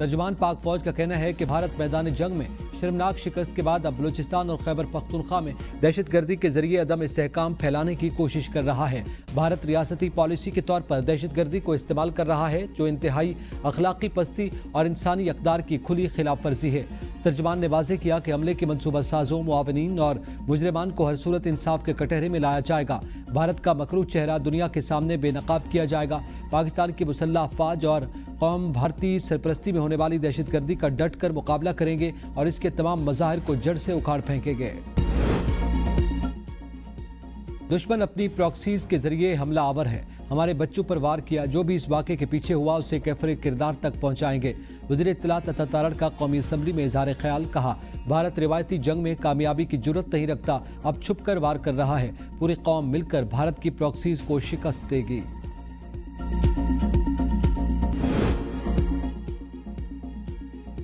तर्जुमान पाक फौज का कहना है कि भारत मैदान जंग में शर्मनाक शिकस्त के बाद अब बलूचिस्तान और खैबर पख्तूनख्वा में दहशतगर्दी के जरिए अदम इस्तेहकाम फैलाने की कोशिश कर रहा है। भारत रियासती पॉलिसी के तौर पर दहशतगर्दी को इस्तेमाल कर रहा है, जो इंतहाई अखलाकी पस्ती और इंसानी अक़दार की खुली खिलाफ वर्जी है। तर्जुमान ने वाज़ेह किया कि हमले के मनसूबा साजों, मुआवनीन और मुजरिमान को हर सूरत इंसाफ के कटहरे में लाया जाएगा। भारत का मकरूह चेहरा दुनिया के सामने बेनकाब किया जाएगा। पाकिस्तान की मुसल्लह अफवाज और कौम भारतीय सरपरस्ती में होने वाली दहशतगर्दी का डट कर मुकाबला करेंगे और इसके तमाम मज़ाहिर को जड़ से उखाड़ फेंकेंगे। दुश्मन अपनी प्रॉक्सीज के जरिए हमला आवर है, हमारे बच्चों पर वार किया, जो भी इस वाक़े के पीछे हुआ उसे कैफरे किरदार तक पहुंचाएंगे। वज़ीर इत्तलात अता तारड़ का कौमी असम्बली में इज़हार ख्याल, कहा भारत रिवायती जंग में कामयाबी की जुर्रत नहीं रखता, अब छुप कर वार कर रहा है। पूरी कौम मिलकर भारत की प्रॉक्सीज को शिकस्त देगी।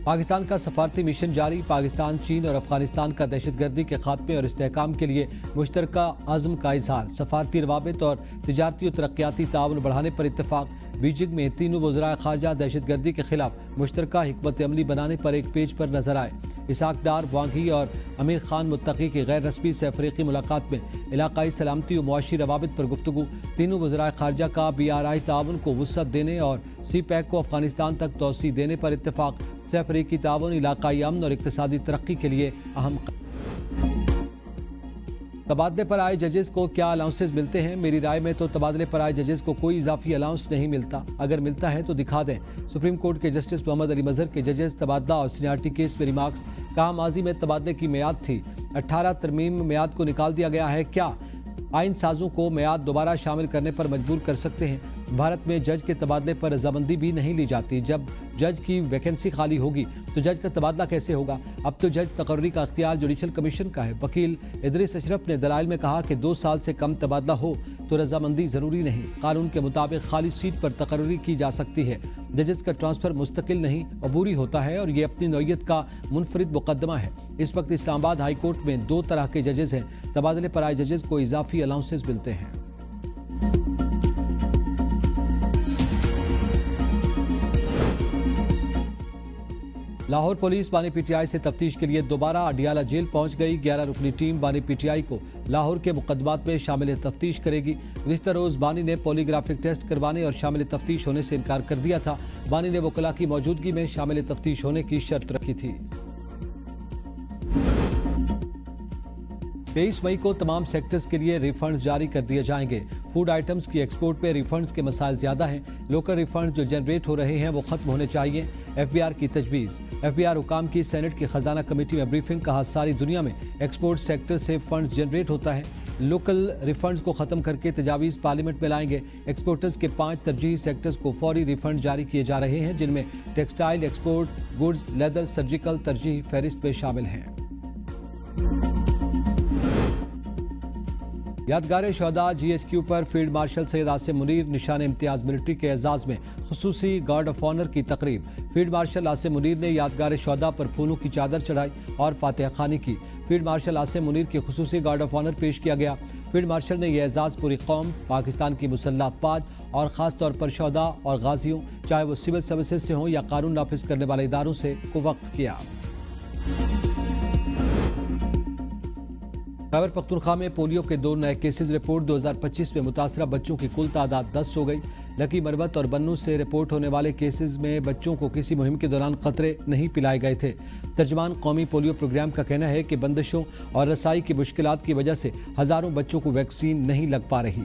पाकिस्तान का सफारती मिशन जारी, पाकिस्तान, चीन और अफगानिस्तान का दहशतगर्दी के खात्मे और इस्तेहकाम के लिए मुश्तरका आज़म का इजहार। सफारती रवाबित और तिजारती और तरक्याती ताउन बढ़ाने पर इत्तफाक। बीजिंग में तीनों वज़राए खारजा दहशतगर्दी के खिलाफ मुश्तरका हिकमत अमली बनाने पर एक पेज पर नजर आए। इसाक डार, वांग ही और अमीर खान मुत्तकी की गैर रस्मी से अफ्रीकी मुलाकात में इलाकाई सलामती और मुआशी रवाबित पर गुफ्तगू। तीनों वज़राए खारजा का BRI ताउन को वुसअत देने और CPEC को अफगानिस्तान तक तोसी देने पर इत्तफाक। अफ्रीकी ताउन इलाकाई अमन और इक्तिसादी तरक्की के लिए अहम। तबादले पर आए जजेस को क्या अलाउंसेस मिलते हैं? मेरी राय में तो तबादले पर आए जजेस को कोई इजाफी अलाउंस नहीं मिलता, अगर मिलता है तो दिखा दें। सुप्रीम कोर्ट के जस्टिस मोहम्मद अली मजहर के जजेस तबादला और सीनियरिटी केस में रिमार्क्स, कहा माजी में तबादले की मियाद थी, 18 तरमीम मियाद को निकाल दिया गया है, क्या आइन साजों को मियाद दोबारा शामिल करने पर मजबूर कर सकते हैं? भारत में जज के तबादले पर रजामंदी भी नहीं ली जाती। जब जज की वैकेंसी खाली होगी तो जज का तबादला कैसे होगा? अब तो जज तकर्री का अख्तियार जुडिशल कमीशन का है। वकील इदरीस अशरफ ने दलाइल में कहा कि 2 साल से कम तबादला हो तो रजामंदी ज़रूरी नहीं, कानून के मुताबिक खाली सीट पर तकर्री की जा सकती है। जजेस का ट्रांसफ़र मुस्तकिल नहीं, अबूरी होता है और ये अपनी नौइयत का मुनफरिद मुकदमा है। इस वक्त इस्लामाबाद हाई कोर्ट में 2 तरह के जजेस हैं। तबादले पर आए जजेस को इजाफी अलाउंसेस मिलते हैं। लाहौर पुलिस बानी PTI से तफ्तीश के लिए दोबारा अडियाला जेल पहुंच गई। 11 रुकनी टीम बानी PTI को लाहौर के मुकदमात में शामिल तफ्तीश करेगी। गुज़िश्ता रोज बानी ने पॉलीग्राफिक टेस्ट करवाने और शामिल तफ्तीश होने से इनकार कर दिया था। बानी ने वकला की मौजूदगी में शामिल तफ्तीश होने की शर्त रखी थी। 23 मई को तमाम सेक्टर्स के लिए रिफंड्स जारी कर दिए जाएंगे। फूड आइटम्स की एक्सपोर्ट में रिफंड्स के मसाइल ज्यादा हैं। लोकल रिफंड्स जो जनरेट हो रहे हैं वो खत्म होने चाहिए। FBR की तजवीज़। FBR हुकाम की सेनेट की खजाना कमेटी में ब्रीफिंग, कहा सारी दुनिया में एक्सपोर्ट सेक्टर से फंड्स जनरेट होता है। लोकल रिफंड्स को खत्म करके तजावीज़ पार्लियामेंट में लाएंगे। एक्सपोर्टर्स के 5 तरजीही सेक्टर्स को फौरी रिफंड जारी किए जा रहे हैं, जिनमें textile, export, goods, leather, surgical तरजीही फहरिस्त में शामिल हैं। यादगार शहदा GHQ पर फील्ड मार्शल सैयद आसिम मुनीर निशान इम्तियाज मिलिट्री के एजाज में खुसूसी गार्ड ऑफ ऑनर की तकरीब। फील्ड मार्शल आसिम मुनीर ने यादगार शहदा पर फूलों की चादर चढ़ाई और फातिहा खानी की। फील्ड मार्शल आसिम मुनीर की खुसूसी गार्ड ऑफ ऑनर पेश किया गया। फील्ड मार्शल ने यह एजाज पूरी कौम, पाकिस्तान की मुसल्लह अफवाज और ख़ास तौर पर शहदा और गाजियों, चाहे वो सिविल सर्विसेज से हों या कानून नाफिज करने वाले इदारों से, को वक्फ किया। खैबर पख्तूनख्वा में पोलियो के 2 नए केसेस रिपोर्ट। 2025 में मुतासरा बच्चों की कुल तादाद 10 हो गई। लकी, मरवत और बन्नू से रिपोर्ट होने वाले केसेस में बच्चों को किसी मुहिम के दौरान खतरे नहीं पिलाए गए थे। तर्जुमान कौमी पोलियो प्रोग्राम का कहना है कि बंदिशों और रसाई की मुश्किलात की वजह से हज़ारों बच्चों को वैक्सीन नहीं लग पा रही।